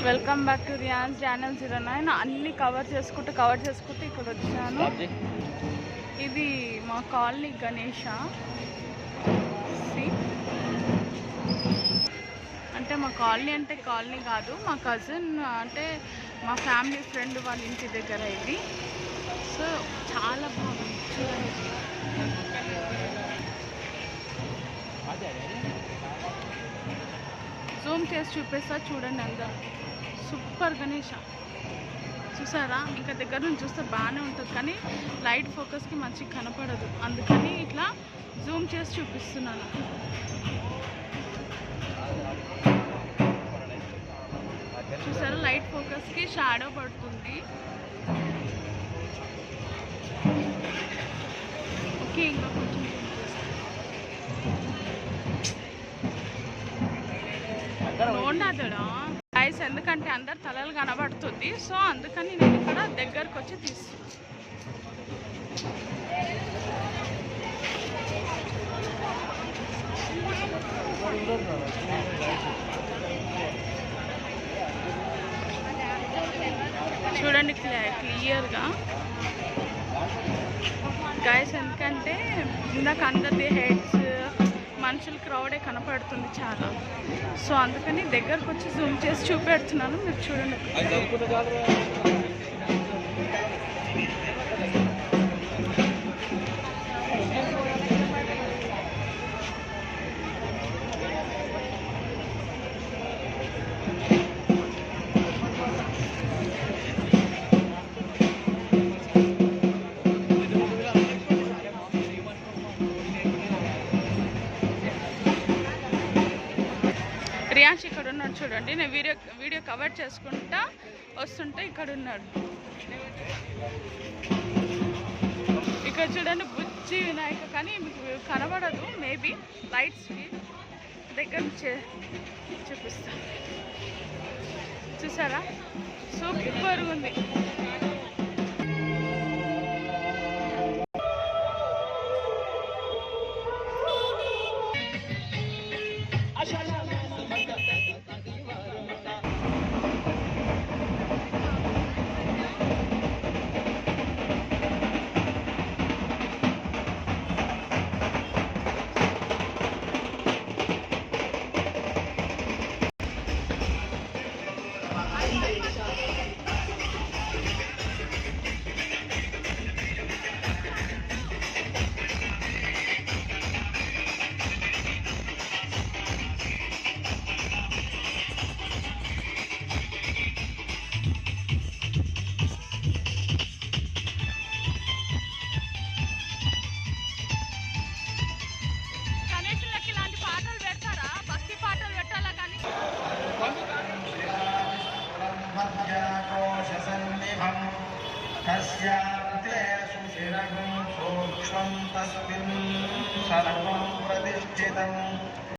Welcome back to Ryan's channel 09. అన్ని cover చేసుకుంటూ ఇక్కడ వచ్చాను. ఇది మా కాలనీ గణేష. అంటే మా కాలనీ అంటే కాలనీ కాదు, మా కజిన్ అంటే మా ఫ్యామిలీ ఫ్రెండ్ వాళ్ళ ఇంటి దగ్గర ఇది. సో చాలా బాగుంది చూడండి. జూమ్ చేసి చూపిస్తా చూడండి. అందరూ సూపర్ గణేష చూసారా. ఇంకా దగ్గర నుంచి చూస్తే బాగానే ఉంటుంది, కానీ లైట్ ఫోకస్కి మంచిగా కనపడదు. అందుకని ఇట్లా జూమ్ చేసి చూపిస్తున్నాను. చూసారా, లైట్ ఫోకస్కి షాడో పడుతుంది. ఓకే, ఇంకా కొంచెం ఉండదుడా గైస్, ఎందుకంటే అందరు తలలు కనబడుతుంది. సో అందుకని నేను ఇక్కడ దగ్గరకు వచ్చి తీస్తున్నాను. చూడండి క్లియర్గా గైస్, ఎందుకంటే ఇందాక అందరిది హెడ్స్ మనుషుల క్రౌడే కనపడుతుంది చాలా. సో అందుకని దగ్గరకు వచ్చి జూమ్ చేసి చూపెడుతున్నాను, మీరు చూడండి. రియాన్స్ ఇక్కడ ఉన్నాడు చూడండి. నేను వీడియో కవర్ చేసుకుంటా వస్తుంటే ఇక్కడ ఉన్నాడు. ఇక్కడ చూడండి బుజ్జి వినాయక, కానీ మీకు కనబడదు మేబీ లైట్స్కి. దగ్గర చూపిస్తా. చూసారా, సూపర్గా ఉంది. समीपं तस्यान्ते सुशिरं सूक्ष्मं तस्मिन् सर्वं प्रतिष्ठितम्